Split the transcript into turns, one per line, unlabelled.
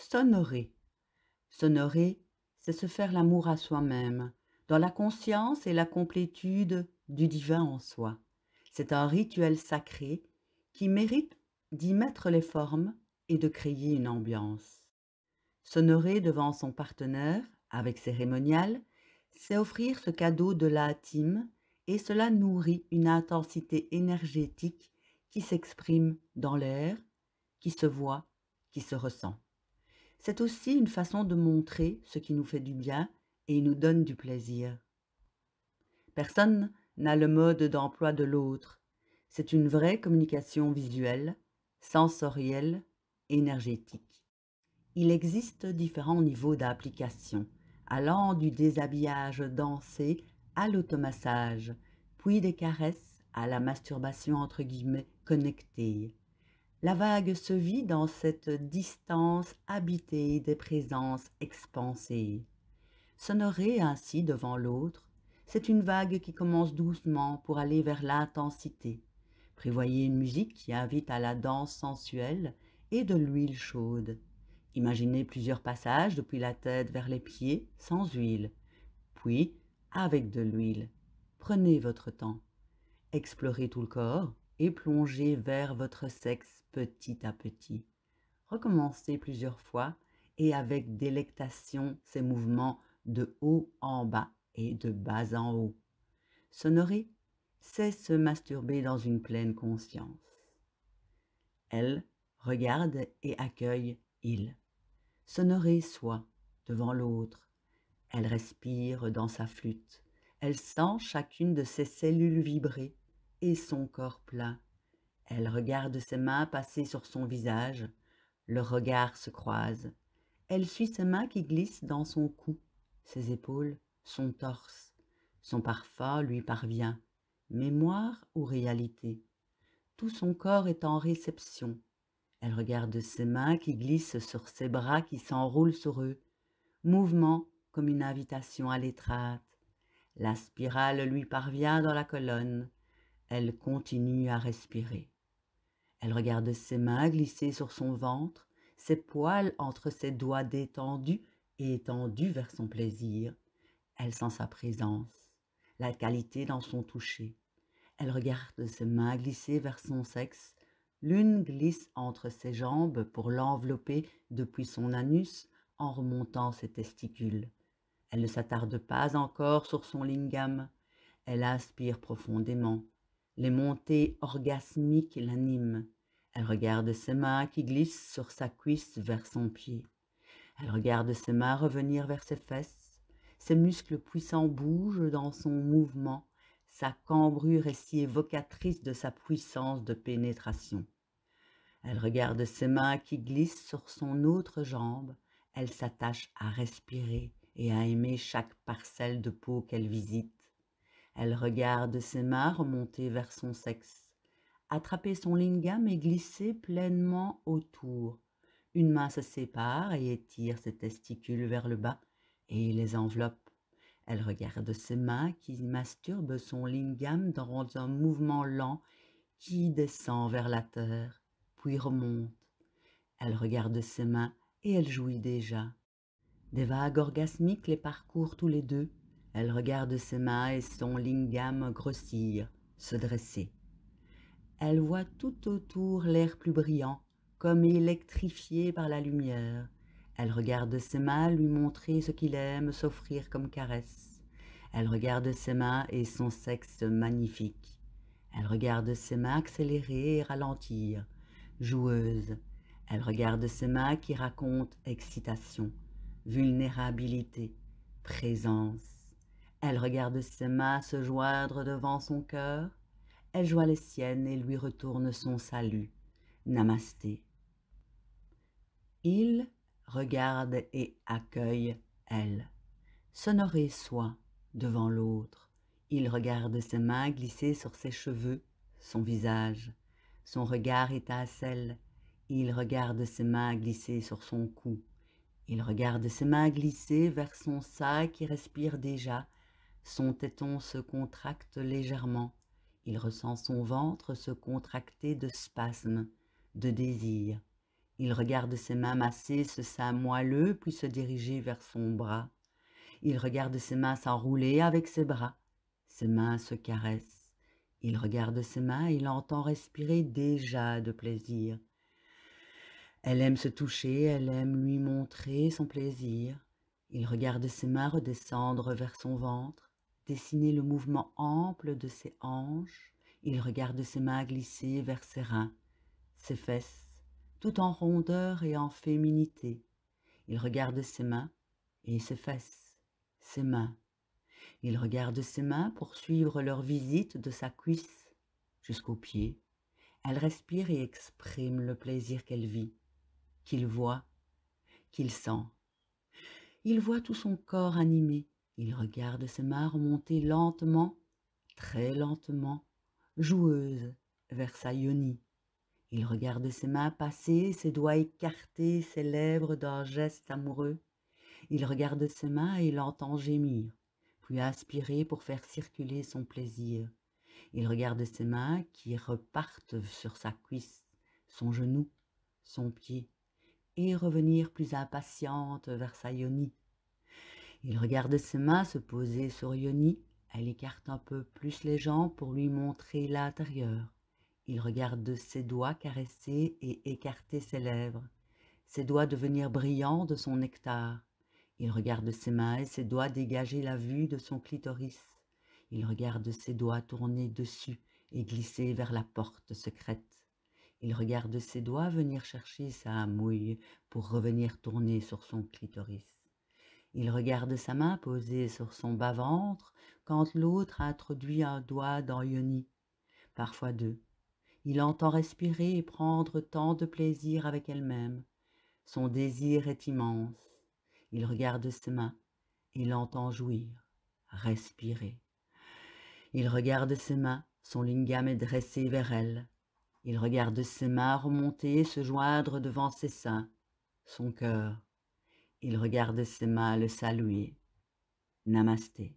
S'honorer. S'honorer, c'est se faire l'amour à soi-même, dans la conscience et la complétude du divin en soi. C'est un rituel sacré qui mérite d'y mettre les formes et de créer une ambiance. S'honorer devant son partenaire, avec cérémonial, c'est offrir ce cadeau de l'intime et cela nourrit une intensité énergétique qui s'exprime dans l'air, qui se voit, qui se ressent. C'est aussi une façon de montrer ce qui nous fait du bien et nous donne du plaisir. Personne n'a le mode d'emploi de l'autre. C'est une vraie communication visuelle, sensorielle, énergétique. Il existe différents niveaux d'application, allant du déshabillage dansé à l'automassage, puis des caresses à la masturbation entre guillemets connectée. La vague se vit dans cette distance habitée des présences expansées. S'honorer ainsi devant l'autre, c'est une vague qui commence doucement pour aller vers l'intensité. Prévoyez une musique qui invite à la danse sensuelle et de l'huile chaude. Imaginez plusieurs passages depuis la tête vers les pieds sans huile, puis avec de l'huile. Prenez votre temps. Explorez tout le corps et plongez vers votre sexe petit à petit. Recommencez plusieurs fois et avec délectation ces mouvements de haut en bas et de bas en haut. S'honorer, c'est se masturber dans une pleine conscience. Elle regarde et accueille il. S'honorer soi devant l'autre. Elle respire dans sa flûte. Elle sent chacune de ses cellules vibrer et son corps plein. Elle regarde ses mains passer sur son visage. Leurs regards se croisent. Elle suit ses mains qui glissent dans son cou, ses épaules, son torse. Son parfum lui parvient. Mémoire ou réalité? Tout son corps est en réception. Elle regarde ses mains qui glissent sur ses bras qui s'enroulent sur eux. Mouvement comme une invitation à l'étreinte. La spirale lui parvient dans la colonne. Elle continue à respirer. Elle regarde ses mains glisser sur son ventre, ses poils entre ses doigts détendus et étendus vers son plaisir. Elle sent sa présence, la qualité dans son toucher. Elle regarde ses mains glisser vers son sexe. L'une glisse entre ses jambes pour l'envelopper depuis son anus en remontant ses testicules. Elle ne s'attarde pas encore sur son lingam. Elle inspire profondément. Les montées orgasmiques l'animent. Elle regarde ses mains qui glissent sur sa cuisse vers son pied. Elle regarde ses mains revenir vers ses fesses. Ses muscles puissants bougent dans son mouvement. Sa cambrure est si évocatrice de sa puissance de pénétration. Elle regarde ses mains qui glissent sur son autre jambe. Elle s'attache à respirer et à aimer chaque parcelle de peau qu'elle visite. Elle regarde ses mains remonter vers son sexe, attraper son lingam et glisser pleinement autour. Une main se sépare et étire ses testicules vers le bas et les enveloppe. Elle regarde ses mains qui masturbent son lingam dans un mouvement lent qui descend vers la terre, puis remonte. Elle regarde ses mains et elle jouit déjà. Des vagues orgasmiques les parcourent tous les deux. Elle regarde ses mains et son lingam grossir, se dresser. Elle voit tout autour l'air plus brillant, comme électrifié par la lumière. Elle regarde ses mains lui montrer ce qu'il aime s'offrir comme caresse. Elle regarde ses mains et son sexe magnifique. Elle regarde ses mains accélérer et ralentir, joueuses. Elle regarde ses mains qui racontent excitation, vulnérabilité, présence. Elle regarde ses mains se joindre devant son cœur. Elle joint les siennes et lui retourne son salut. Namasté. Il regarde et accueille elle. S'honorer soi devant l'autre. Il regarde ses mains glisser sur ses cheveux, son visage. Son regard étincelle. Il regarde ses mains glisser sur son cou. Il regarde ses mains glisser vers son sein qui respire déjà. Son téton se contracte légèrement. Il ressent son ventre se contracter de spasmes, de désir. Il regarde ses mains masser ce sein moelleux, puis se diriger vers son bras. Il regarde ses mains s'enrouler avec ses bras. Ses mains se caressent. Il regarde ses mains et l'entend respirer déjà de plaisir. Elle aime se toucher, elle aime lui montrer son plaisir. Il regarde ses mains redescendre vers son ventre, dessiner le mouvement ample de ses hanches. Il regarde ses mains glisser vers ses reins, ses fesses, tout en rondeur et en féminité. Il regarde ses mains et ses fesses, ses mains. Il regarde ses mains poursuivre leur visite de sa cuisse jusqu'au pied. Elle respire et exprime le plaisir qu'elle vit, qu'il voit, qu'il sent. Il voit tout son corps animé. Il regarde ses mains remonter lentement, très lentement, joueuses vers sa yoni. Il regarde ses mains passer, ses doigts écarter, ses lèvres d'un geste amoureux. Il regarde ses mains et l'entend gémir, puis aspirer pour faire circuler son plaisir. Il regarde ses mains qui repartent sur sa cuisse, son genou, son pied, et revenir plus impatiente vers sa yoni. Il regarde ses mains se poser sur yoni, elle écarte un peu plus les jambes pour lui montrer l'intérieur. Il regarde ses doigts caresser et écarter ses lèvres, ses doigts devenir brillants de son nectar. Il regarde ses mains et ses doigts dégager la vue de son clitoris. Il regarde ses doigts tourner dessus et glisser vers la porte secrète. Il regarde ses doigts venir chercher sa mouille pour revenir tourner sur son clitoris. Il regarde sa main posée sur son bas-ventre quand l'autre introduit un doigt dans yoni, parfois deux. Il entend respirer et prendre tant de plaisir avec elle-même. Son désir est immense. Il regarde ses mains et l'entend jouir, respirer. Il regarde ses mains, son lingam est dressé vers elle. Il regarde ses mains remonter, se joindre devant ses seins, son cœur. Il regarde ses mains le saluer. Namasté.